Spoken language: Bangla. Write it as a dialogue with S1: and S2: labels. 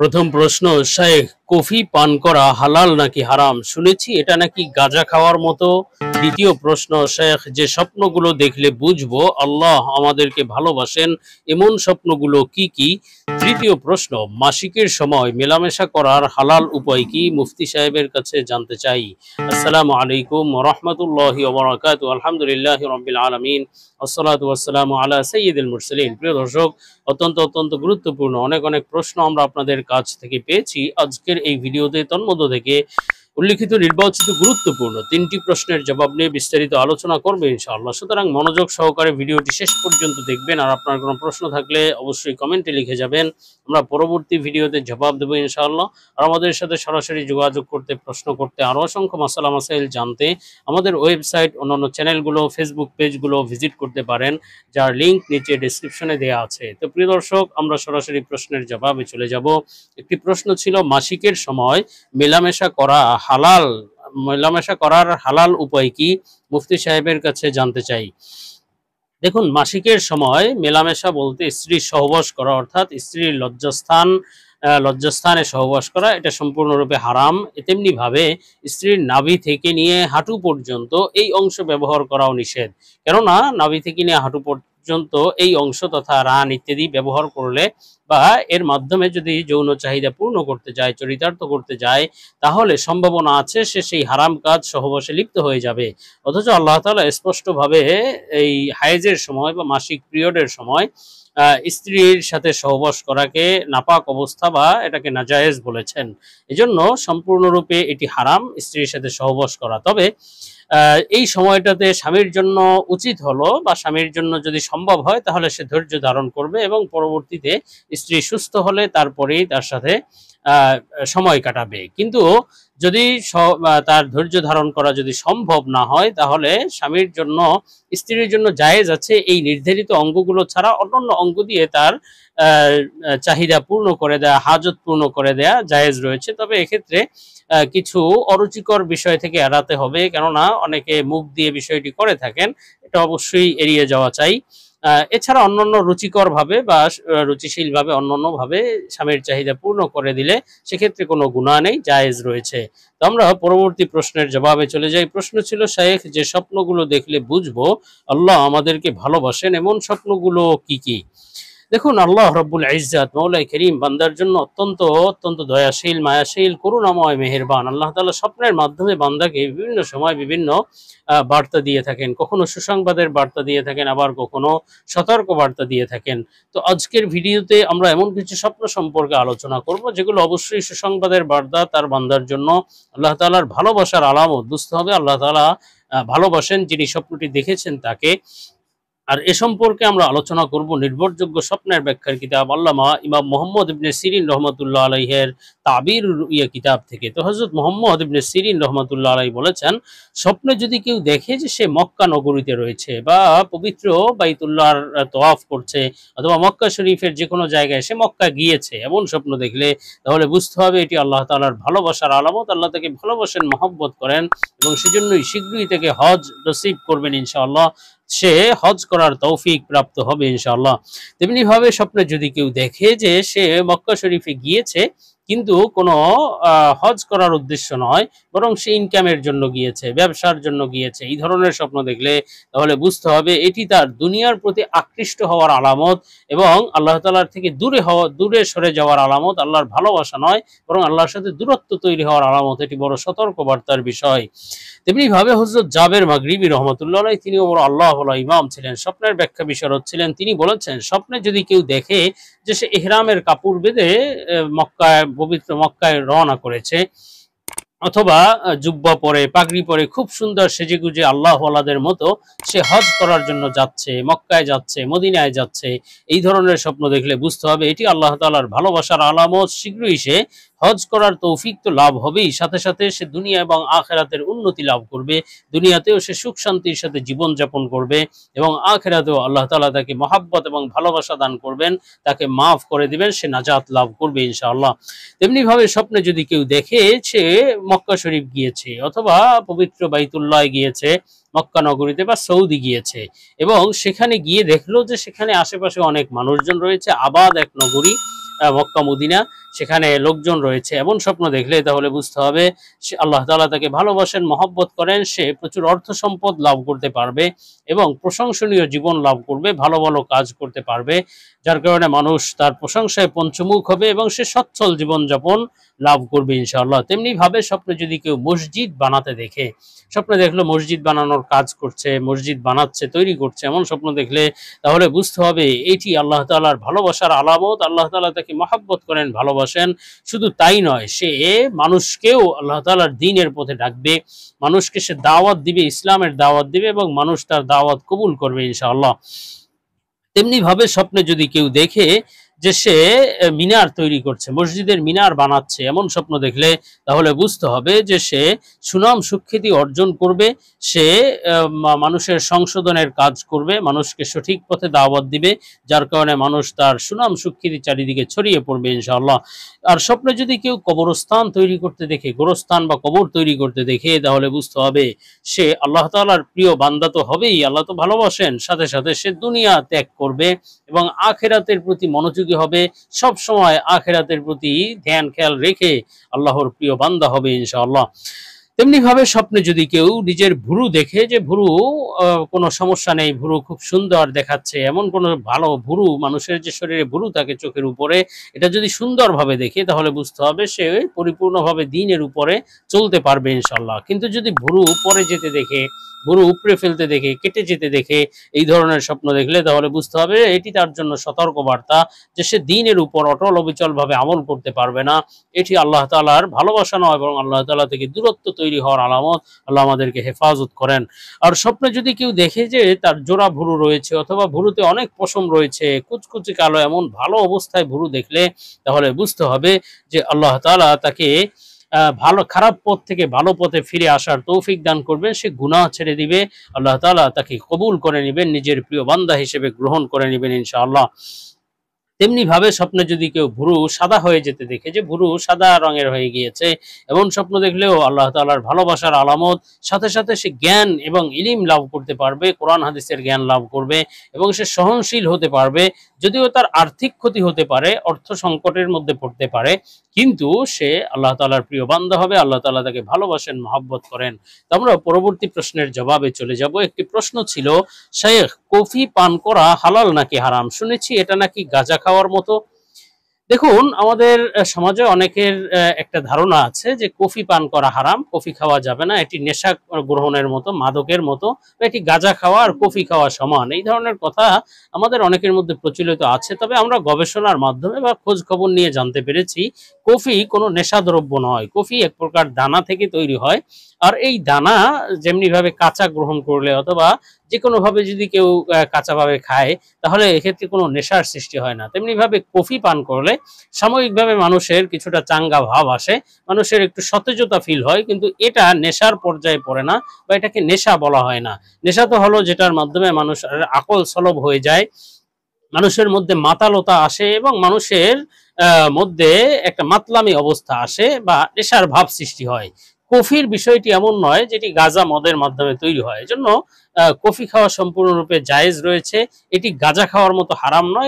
S1: প্রথম প্রশ্ন, শাইখ, কফি পান করা হালাল নাকি হারাম? শুনেছি এটা নাকি গাঁজা খাওয়ার মতো। দ্বিতীয় প্রশ্ন, শাইখ, যে স্বপ্নগুলো দেখলে বুঝবো আল্লাহ আমাদেরকে ভালোবাসেন এমন স্বপ্নগুলো কি কি? তৃতীয় প্রশ্ন, মাসিকের সময় মেলামেশা করার হালাল উপায় কি? মুফতি সাহেবের কাছে জানতে চাই। আসসালামু আলাইকুম ওয়া রাহমাতুল্লাহি ওয়া বারাকাতুহু। আলহামদুলিল্লাহি রাব্বিল আলামিন, আসসালাতু ওয়াসসালামু আলা সাইয়্যিদিল মুরসালিন। প্রিয় দর্শক, অত্যন্ত গুরুত্বপূর্ণ অনেক অনেক প্রশ্ন আমরা আপনাদের কাছ থেকে পেয়েছি আজকের এই ভিডিওতে। তন্মধ্য থেকে উল্লিখিত নির্বাচিত গুরুত্বপূর্ণ তিনটি প্রশ্নের জবাব নিয়ে বিস্তারিত আলোচনা করবে ইনশাআল্লাহ। সুতরাং মনোযোগ সহকারে ভিডিওটি শেষ পর্যন্ত দেখবেন। আর আপনার কোনো প্রশ্ন থাকলে অবশ্যই কমেন্টে লিখে যাবেন, আমরা পরবর্তী ভিডিওতে জবাব দেবো ইনশাআল্লাহ। আর আমাদের সাথে সরাসরি যোগাযোগ করতে, প্রশ্ন করতে, আরও অসংখ্য মাসালা মাসাইল জানতে আমাদের ওয়েবসাইট, অন্যান্য চ্যানেলগুলো, ফেসবুক পেজগুলো ভিজিট করতে পারেন, যার লিংক নিচে ডেসক্রিপশনে দেওয়া আছে। তো প্রিয় দর্শক, আমরা সরাসরি প্রশ্নের জবাবে চলে যাব। একটি প্রশ্ন ছিল, মাসিকের সময় মেলামেশা করা হালাল, মেলামেশা করার হালাল উপায় কি? মুফতি সাহেবের কাছে জানতে চাই। দেখুন, মাসিকের সময় মেলামেশা বলতে স্ত্রীর সহবাস করা, অর্থাৎ স্ত্রীর লজ্জাস্থানে সহবাস করা, এটা সম্পূর্ণরূপে হারাম। তেমনি ভাবে স্ত্রীর নাভি থেকে নিয়ে হাঁটু পর্যন্ত এই অংশ ব্যবহার করাও নিষেধ। কেননা নাভি থেকে নিয়ে হাঁটু পর্যন্ত এই অংশ তথা রান ইত্যাদি ব্যবহার করলে বা এর মাধ্যমে যদি যৌন চাহিদা পূর্ণ করতে যায়, চরিতার্থ করতে যায়, তাহলে সম্ভাবনা আছে সে সেই হারাম কাজ সহবাসে লিপ্ত হয়ে যাবে। অথচ আল্লাহ তাআলা স্পষ্টভাবে এই হায়েজের সময় বা মাসিক পিরিয়ডের সময় স্ত্রীর সাথে সহবাস করাকে নাপাক অবস্থা বা এটাকে নাজায়েজ বলেছেন। এজন্য সম্পূর্ণরূপে এটি হারাম স্ত্রীর সাথে সহবাস করা। তবে এই সময়টাতে স্বামীর জন্য উচিত হলো বা স্বামীর জন্য যদি সম্ভব হয় তাহলে সে ধৈর্য ধারণ করবে এবং পরবর্তীতে স্ত্রী সুস্থ হলে তারপরেই তার সাথে আহ, সময় কাটাবে। কিন্তু যদি তার ধৈর্য ধারণ করা যদি সম্ভব না হয়, তাহলে স্বামীর জন্য, স্ত্রীর জন্য জায়েজ আছে এই নির্ধারিত অঙ্গগুলো ছাড়া অন্যান্য অঙ্গ দিয়ে তার চাহিদা পূর্ণ করে দেয়া, হাজত পূর্ণ করে দেয়া জায়েজ রয়েছে। তবে এক্ষেত্রে কিছু অরুচিকর বিষয় থেকে এড়াতে হবে, কেননা অনেকে মুখ দিয়ে বিষয়টি করে থাকেন, এটা অবশ্যই এড়িয়ে যাওয়া চাই। এছাড়া অন্যান্য রুচিকর ভাবে বা রুচিশীল ভাবে অন্যান্য ভাবে স্বামীর চাহিদা পূর্ণ করে দিলে সেক্ষেত্রে কোনো গুনাহ নেই, জায়েজ রয়েছে। তো আমরা পরবর্তী প্রশ্নের জবাবে চলে যাই। প্রশ্ন ছিল, শাইখ, যে স্বপ্নগুলো দেখলে বুঝবো আল্লাহ আমাদেরকে ভালোবাসেন এমন স্বপ্নগুলো কি কি? দেখুন, আল্লাহ রব্বুল ইজ্জাত মৌলাই করিম বান্দার জন্য অত্যন্ত দয়াশীল, মায়াশীল, করুণাময়, মেহেরবান। আল্লাহ তাআলা স্বপ্নের মাধ্যমে বান্দাকে বিভিন্ন সময় বিভিন্ন বার্তা দিয়ে থাকেন। কখনো সুসংবাদের বার্তা দিয়ে থাকেন, আবার কখনো সতর্ক বার্তা দিয়ে থাকেন। তো আজকের ভিডিওতে আমরা এমন কিছু স্বপ্ন সম্পর্কে আলোচনা করব যেগুলো অবশ্যই সুসংবাদের বার্তা তার বান্দার জন্য। আল্লাহ তাআলার ভালোবাসার আলামত বুঝতে হবে আল্লাহ তাআলা ভালোবাসেন যিনি স্বপ্নটি দেখেছেন তাকে। আর এ সম্পর্কে আমরা আলোচনা করব নির্ভরযোগ্য স্বপ্নের ব্যাখ্যার কিতাব আল্লামা ইমাম মুহাম্মদ ইবনে সিরিন রহমাতুল্লাহ আলাইহের তাবির রুইয়া কিতাব থেকে। তো হযরত মুহাম্মদ ইবনে সিরিন রহমাতুল্লাহ আলাইহি বলেছেন, স্বপ্নে যদি কেউ দেখে যে সে মক্কা নগরীতে রয়েছে বা পবিত্র বাইতুল্লাহর তওয়াফ করছে, অথবা মক্কা শরীফের যে কোনো জায়গায় সে মক্কা গিয়েছে, এমন স্বপ্ন দেখলে তাহলে বুঝতে হবে এটি আল্লাহ তাআলার ভালোবাসার আলামত। আল্লাহ তাকে ভালোবাসেন, মহব্বত করেন এবং সেজন্যই শীঘ্রই তাকে হজ নসিব করবেন ইনশাআল্লাহ, সে হজ করার তৌফিক প্রাপ্ত হবে ইনশাআল্লাহ। তেমনি ভাবে স্বপ্নে যদি কেউ দেখে যে সে মক্কা শরীফে গিয়েছে কিন্তু কোনো হজ করার উদ্দেশ্য নয়, বরং সে ইনকামের জন্য গিয়েছে, ব্যবসার জন্য গিয়েছে, এই ধরনের স্বপ্ন দেখলে তাহলে বুঝতে হবে এটি তার দুনিয়ার প্রতি আকৃষ্ট হওয়ার আলামত এবং আল্লাহ তাআলার থেকে দূরে সরে যাওয়ার আলামত। আল্লাহর ভালোবাসা নয়, বরং আল্লাহর সাথে দূরত্ব তৈরি হওয়ার আলামত। এটি বড় সতর্কবার্তার বিষয়। তেমনি ভাবে হযরত জাবের মাগরিবি রহমতুল্লাহ আলাইহি, তিনিও বড় আল্লাহ ওয়ালা ইমাম ছিলেন, স্বপ্নের ব্যাখ্যা বিশারদ ছিলেন। তিনি বলেছেন, স্বপ্নে যদি কেউ দেখে যে সে ইহরামের কাপড় বেঁধে মক্কায়, পবিত্র মক্কায় রওনা করেছে, অথবা জুব্বা পরে, পাগড়ি পরে, খুব সুন্দর সেজেগুজে আল্লাহওয়ালাদের মতো সে হজ করার জন্য যাচ্ছে, মক্কায় যাচ্ছে, মদিনায় যাচ্ছে, এই ধরনের স্বপ্ন দেখলে বুঝতে হবে এটি আল্লাহ তাআলার ভালোবাসার আলামত। শীঘ্রই সে হজ করার তৌফিক তো লাভ হবেই, সাথে সাথে সে দুনিয়া এবং আখিরাতের উন্নতি লাভ করবে। দুনিয়াতেও সে সুখ শান্তির সাথে জীবন যাপন করবে এবং আখিরাতেও আল্লাহ তাআলা তাকে মহাব্বত এবং ভালোবাসা দান করবেন, তাকে মাফ করে দিবেন, সে নাজাত লাভ করবে ইনশাআল্লাহ। তেমনি ভাবে স্বপ্নে যদি কেউ দেখে সে মক্কা শরীফ গিয়েছে অথবা পবিত্র বাইতুল্লাহ গিয়েছে, মক্কা নগরীতে বা সৌদি গিয়েছে, এবং সেখানে গিয়ে দেখলো যে সেখানে আশেপাশে অনেক মানুষজন রয়েছে, আবাদ এক নগরী মক্কা মদিনা, সেখানে লোকজন রয়েছে, এমন স্বপ্ন দেখলে তাহলে বুঝতে হবে সে আল্লাহ তাআলা তাকে ভালোবাসেন, মহব্বত করেন, সে প্রচুর অর্থ সম্পদ লাভ করতে পারবে এবং প্রশংসনীয় জীবন লাভ করবে, ভালো ভালো কাজ করতে পারবে, যার কারণে মানুষ তার প্রশংসায় পঞ্চমুখ হবে এবং সে সচ্ছল জীবনযাপন লাভ করবে ইনশাআল্লাহ। তেমনি ভাবে স্বপ্নে যদি কেউ মসজিদ বানাতে দেখে, স্বপ্নে দেখলো মসজিদ বানানোর কাজ করছে, মসজিদ বানাচ্ছে, তৈরি করছে, এমন স্বপ্ন দেখলে তাহলে বুঝতে হবে এটি আল্লাহ তাআলার ভালোবাসার আলামত। আল্লাহ তাআলা তাকে মহব্বত করেন, ভালোবাসেন। শুধু তাই নয়, সে মানুষকেও আল্লাহ তাআলার দ্বীনের পথে ডাকবে, মানুষকে সে দাওয়াত দিবে, ইসলামের দাওয়াত দিবে এবং মানুষ তার দাওয়াত কবুল করবে ইনশাআল্লাহ। তেমনি ভাবে স্বপ্নে যদি কেউ দেখে যে সে মিনার তৈরি করছে, মসজিদের মিনার বানাচ্ছে, এমন স্বপ্ন দেখলে তাহলে বুঝতে হবে যে সে সুনাম সুখ্যাতি অর্জন করবে, সে মানুষের সংশোধনের কাজ করবে, মানুষকে সঠিক পথে দাওয়াত দিবে, যার কারণে মানুষ তার সুনাম সুখ্যাতি চারিদিকে ছড়িয়ে পড়বে ইনশাআল্লাহ। আর স্বপ্নে যদি কেউ কবরস্থান তৈরি করতে দেখে, গোরস্থান বা কবর তৈরি করতে দেখে, তাহলে বুঝতে হবে সে আল্লাহ তাআলার প্রিয় বান্দা তো হবেই, আল্লাহ তো ভালোবাসেন, সাথে সাথে সে দুনিয়া ত্যাগ করবে এবং আখিরাতের প্রতি মনোযোগী হবে, সব সময় আখিরাতের প্রতি ধ্যান খেয়াল রেখে আল্লাহর প্রিয় বান্দা হবে ইনশাআল্লাহ। তেমনি ভাবে স্বপ্নে যদি কেউ নিজের ভুরু দেখে যে ভুরু কোনো সমস্যা নেই, ভুরু খুব সুন্দর দেখাচ্ছে, এমন কোনো ভালো ভুরু, মানুষের যে শরীরে ভুরু থাকে চোখের উপরে, এটা যদি সুন্দরভাবে দেখে তাহলে বুঝতে হবে সে পরিপূর্ণভাবে দ্বীনের উপরে চলতে পারবে ইনশাআল্লাহ। কিন্তু যদি ভুরু উপরে যেতে দেখে, ভুরু উপড়ে ফেলতে দেখে, কেটে যেতে দেখে, এই ধরনের স্বপ্ন দেখলে তাহলে বুঝতে হবে এটি তার জন্য সতর্ক বার্তা যে সে দ্বীনের উপর অটল অবিচলভাবে আমল করতে পারবে না। এটি আল্লাহ তাআলার ভালোবাসা নয়, এবং আল্লাহ তাআলা থেকে দূরত্ব তৈরি হওয়ার আলামত। আল্লাহ আমাদেরকে হেফাজত করেন। আর স্বপ্নে যদি কেউ দেখে যে তার জোড়া ভুরু রয়েছে অথবা ভুরুতে অনেক পশম রয়েছে, কুচকুচে কালো, এমন ভালো অবস্থায় ভুরু দেখলে তাহলে বুঝতে হবে যে আল্লাহ তাআলা তাকে ভালো খারাপ পথ থেকে ভালো পথে ফিরে আসার তৌফিক দান করবেন, সে গুনাহ ছেড়ে দিবে, আল্লাহ তাআলা তাকে কবুল করে নেবেন, নিজের প্রিয় বান্দা হিসেবে গ্রহণ করে নেবেন ইনশাআল্লাহ। তেমনি ভাবে স্বপ্নে যদি কেউ ভুরু সাদা হয়ে যেতে দেখে, যে ভুরু সাদা রঙের হয়ে গিয়েছে, এমন স্বপ্ন দেখলেও আল্লাহ তাআলার ভালোবাসার আলামত। সাথে সাথে সে জ্ঞান এবং ইলম লাভ করতে পারবে, কোরআন হাদিসের জ্ঞান লাভ করবে এবং সে সহনশীল হতে পারবে। যদিও তার আর্থিক ক্ষতি হতে পারে, অর্থ সংকটের মধ্যে পড়তে পারে, কিন্তু সে আল্লাহ তাআলার প্রিয় বান্দা হবে, আল্লাহ তাআলা তাকে ভালোবাসেন, মহব্বত করেন। তো আমরা পরবর্তী প্রশ্নের জবাবে চলে যাব। একটি প্রশ্ন ছিল, শাইখ, কফি পান করা হালাল নাকি হারাম? শুনেছি এটা নাকি গাঁজা খাওয়ার মতো। দেখুন, আমাদের সমাজে অনেকের একটা ধারণা আছে যে কফি পান করা হারাম, কফি খাওয়া যাবে না, এটি নেশা গ্রহণের মতো, মাদকের মতো, এটি গাঁজা খাওয়া আর কফি খাওয়া সমান, এই ধরনের কথা আমাদের অনেকের মধ্যে প্রচলিত আছে। তবে আমরা গবেষণার মাধ্যমে বা খোঁজ খবর নিয়ে জানতে পেরেছি কফি কোনো নেশাদ্রব্য নয়। কফি এক প্রকার দানা থেকে তৈরি হয়, আর এই দানা যেমনি ভাবে কাঁচা গ্রহণ করলে অথবা যে কোনো ভাবে যদি কেউ কাঁচাভাবে খায়, তাহলে এক্ষেত্রে কোনো নেশার সৃষ্টি হয় না। তেমনি ভাবে কফি পান করলে সাময়িকভাবে মানুষের কিছুটা চাঙ্গা ভাব আসে, মানুষের একটু সতেজতা ফিল হয়, কিন্তু এটা নেশার পর্যায়ে পড়ে না বা এটাকে নেশা বলা হয় না। নেশা তো হলো যেটার মাধ্যমে মানুষ আকল সলব হয়ে যায়, মানুষের মধ্যে মাতালতা আসে এবং মানুষের মধ্যে একটা মাতলামি অবস্থা আসে বা নেশার ভাব সৃষ্টি হয়। কফির বিষয়টি এমন নয় যেটি গাঁজা মদের মাধ্যমে তৈরি হয়, এজন্য কফি খাওয়া সম্পূর্ণরূপে জায়েজ রয়েছে, এটি গাঁজা খাওয়ার মতো হারাম নয়।